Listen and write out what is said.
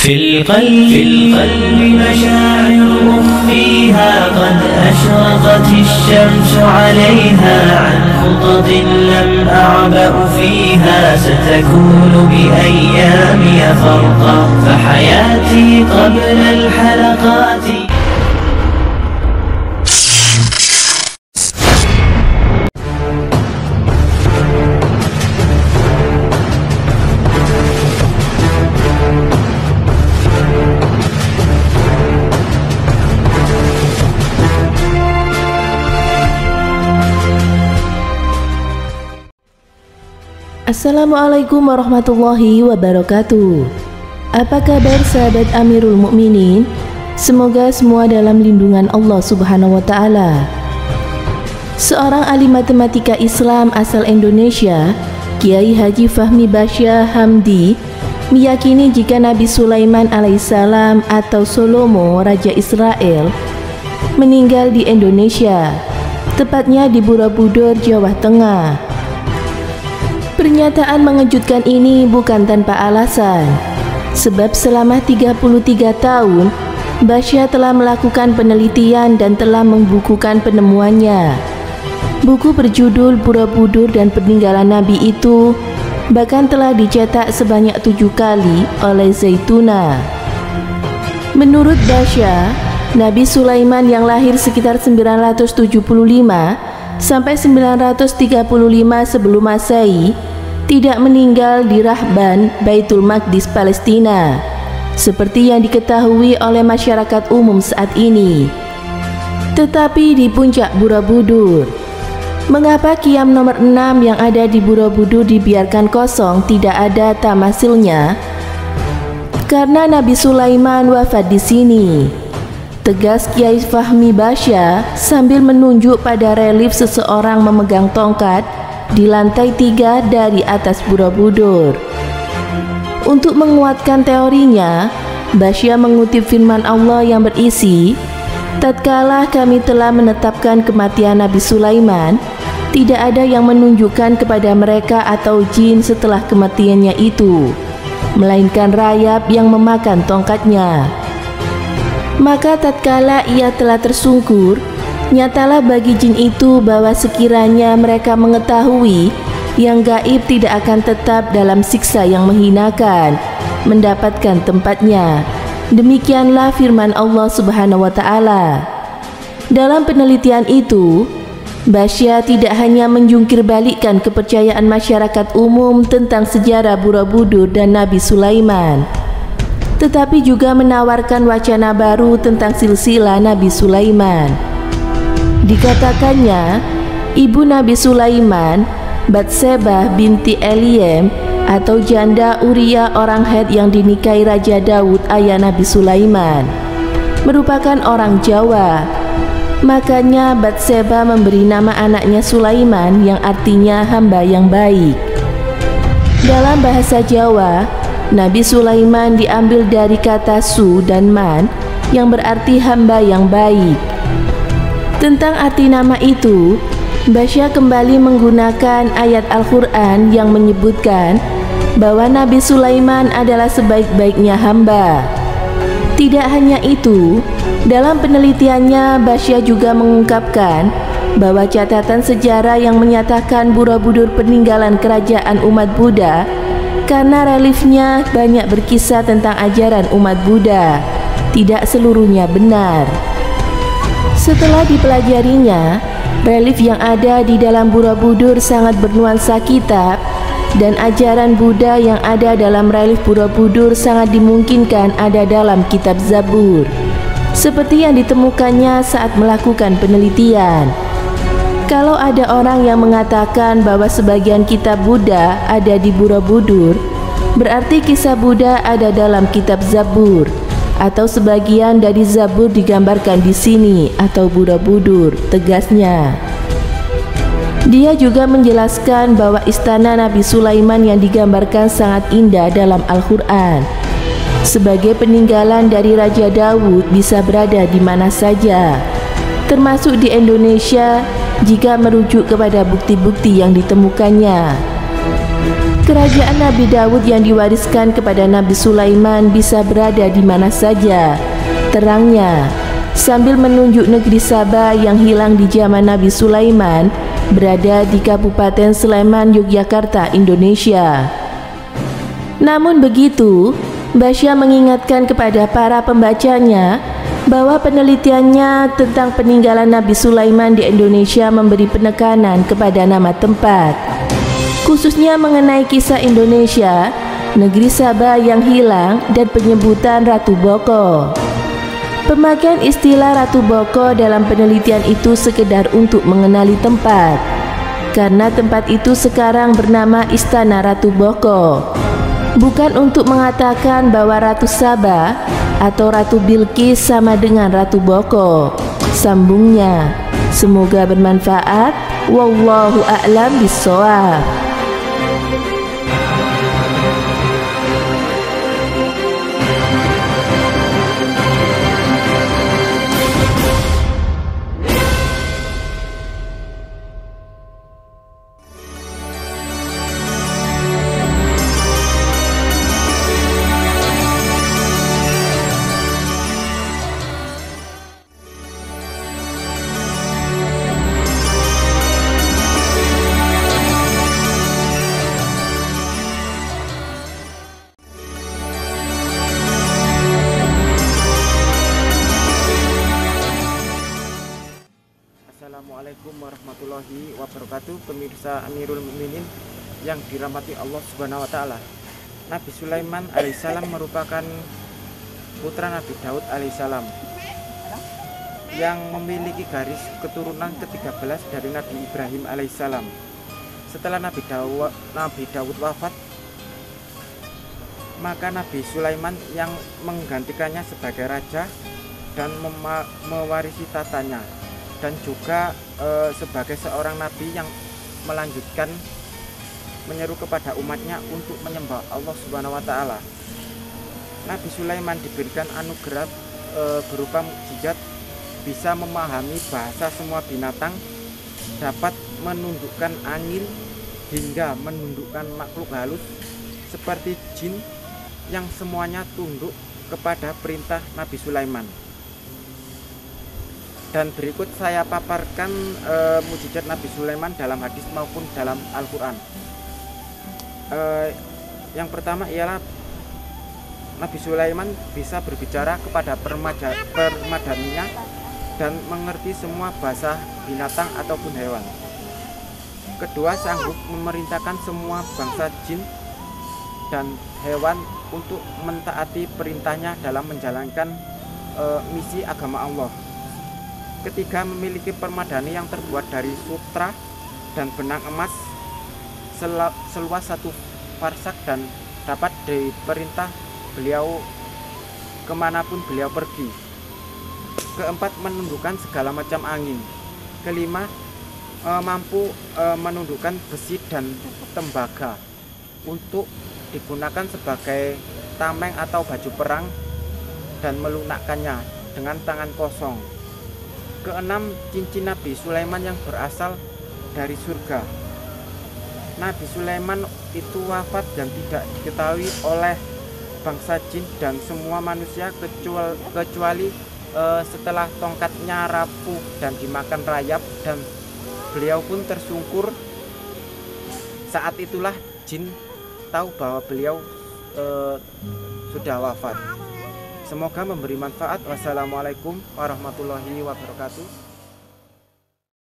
في القلب مشاعر أخفيها قد أشرقت الشمس عليها عن خطط لم أعبأ فيها ستكون بأيامي فرقا فحياتي قبل الحلقات. Assalamualaikum warahmatullahi wabarakatuh. Apa kabar sahabat Amirul Mukminin? Semoga semua dalam lindungan Allah Subhanahu wa Ta'ala. Seorang ahli matematika Islam asal Indonesia, Kiai Haji Fahmi Basyah Hamdi, meyakini jika Nabi Sulaiman alaihissalam atau Solomo, Raja Israel, meninggal di Indonesia, tepatnya di Borobudur, Jawa Tengah. Pernyataan mengejutkan ini bukan tanpa alasan, sebab selama 33 tahun Basyah telah melakukan penelitian dan telah membukukan penemuannya. Buku berjudul Borobudur dan Peninggalan Nabi itu bahkan telah dicetak sebanyak 7 kali oleh Zaituna. Menurut Basyah, Nabi Sulaiman yang lahir sekitar 975 sampai 935 sebelum Masehi tidak meninggal di Rahban, Baitul Maqdis, Palestina, seperti yang diketahui oleh masyarakat umum saat ini, tetapi di puncak Borobudur. Mengapa Qiyam nomor 6 yang ada di Borobudur dibiarkan kosong, tidak ada tamasilnya? Karena Nabi Sulaiman wafat di sini, tegas Kiai Fahmi Basyah sambil menunjuk pada relief seseorang memegang tongkat di lantai 3 dari atas Borobudur. Untuk menguatkan teorinya, Basyah mengutip firman Allah yang berisi, "Tatkala kami telah menetapkan kematian Nabi Sulaiman, tidak ada yang menunjukkan kepada mereka atau jin setelah kematiannya itu, melainkan rayap yang memakan tongkatnya. Maka tatkala ia telah tersungkur, nyatalah bagi jin itu bahwa sekiranya mereka mengetahui yang gaib tidak akan tetap dalam siksa yang menghinakan, mendapatkan tempatnya." Demikianlah firman Allah Subhanahu wa Ta'ala. Dalam penelitian itu, Basyah tidak hanya menjungkir balikkan kepercayaan masyarakat umum tentang sejarah Borobudur dan Nabi Sulaiman, tetapi juga menawarkan wacana baru tentang silsilah Nabi Sulaiman. Dikatakannya, ibu Nabi Sulaiman, Batsebah binti Eliem, atau janda Uria orang Het yang dinikahi Raja Daud ayah Nabi Sulaiman, merupakan orang Jawa. Makanya Batsebah memberi nama anaknya Sulaiman yang artinya hamba yang baik. Dalam bahasa Jawa, Nabi Sulaiman diambil dari kata su dan man yang berarti hamba yang baik. Tentang arti nama itu, Basyah kembali menggunakan ayat Al-Quran yang menyebutkan bahwa Nabi Sulaiman adalah sebaik-baiknya hamba. Tidak hanya itu, dalam penelitiannya Basyah juga mengungkapkan bahwa catatan sejarah yang menyatakan Borobudur peninggalan kerajaan umat Buddha karena reliefnya banyak berkisah tentang ajaran umat Buddha tidak seluruhnya benar. Setelah dipelajarinya, relief yang ada di dalam Borobudur sangat bernuansa kitab, dan ajaran Buddha yang ada dalam relief Borobudur sangat dimungkinkan ada dalam kitab Zabur, seperti yang ditemukannya saat melakukan penelitian. Kalau ada orang yang mengatakan bahwa sebagian kitab Buddha ada di Borobudur, berarti kisah Buddha ada dalam kitab Zabur, atau sebagian dari Zabur digambarkan di sini atau Borobudur, tegasnya. Dia juga menjelaskan bahwa istana Nabi Sulaiman yang digambarkan sangat indah dalam Al-Quran. Sebagai peninggalan dari Raja Daud bisa berada di mana saja, termasuk di Indonesia jika merujuk kepada bukti-bukti yang ditemukannya. Kerajaan Nabi Daud yang diwariskan kepada Nabi Sulaiman bisa berada di mana saja. Terangnya, sambil menunjuk negeri Sabah yang hilang di zaman Nabi Sulaiman, berada di Kabupaten Sleman, Yogyakarta, Indonesia. Namun begitu, Basya mengingatkan kepada para pembacanya bahwa penelitiannya tentang peninggalan Nabi Sulaiman di Indonesia memberi penekanan kepada nama tempat, khususnya mengenai kisah Indonesia, negeri Sabah yang hilang, dan penyebutan Ratu Boko. Pemakaian istilah Ratu Boko dalam penelitian itu sekedar untuk mengenali tempat, karena tempat itu sekarang bernama Istana Ratu Boko, bukan untuk mengatakan bahwa Ratu Sabah atau Ratu Bilqis sama dengan Ratu Boko. Sambungnya, semoga bermanfaat. Wallahu a'lam bishawab. Assalamualaikum warahmatullahi wabarakatuh. Pemirsa Amirul Mukminin yang dirahmati Allah Subhanahu wa taala. Nabi Sulaiman alaihissalam merupakan putra Nabi Daud alaihissalam yang memiliki garis keturunan ke-13 dari Nabi Ibrahim alaihissalam. Setelah Nabi Daud wafat, maka Nabi Sulaiman yang menggantikannya sebagai raja dan mewarisi tatanya, dan juga sebagai seorang nabi yang melanjutkan menyeru kepada umatnya untuk menyembah Allah Subhanahu wa taala. Nabi Sulaiman diberikan anugerah berupa mukjizat, bisa memahami bahasa semua binatang, dapat menundukkan angin hingga menundukkan makhluk halus seperti jin yang semuanya tunduk kepada perintah Nabi Sulaiman. Dan berikut saya paparkan mukjizat Nabi Sulaiman dalam hadis maupun dalam Al-Quran. Yang pertama ialah Nabi Sulaiman bisa berbicara kepada permadaninya dan mengerti semua bahasa binatang ataupun hewan. Kedua, sanggup memerintahkan semua bangsa jin dan hewan untuk mentaati perintahnya dalam menjalankan misi agama Allah. Ketiga, memiliki permadani yang terbuat dari sutra dan benang emas seluas 1 farsak dan dapat diperintah beliau kemanapun beliau pergi. Keempat, menundukkan segala macam angin. Kelima, mampu menundukkan besi dan tembaga untuk digunakan sebagai tameng atau baju perang dan melunakkannya dengan tangan kosong. Keenam, cincin Nabi Sulaiman yang berasal dari surga. Nabi Sulaiman itu wafat dan tidak diketahui oleh bangsa jin dan semua manusia kecuali setelah tongkatnya rapuh dan dimakan rayap dan beliau pun tersungkur. Saat itulah jin tahu bahwa beliau sudah wafat. Semoga memberi manfaat. Wassalamualaikum warahmatullahi wabarakatuh.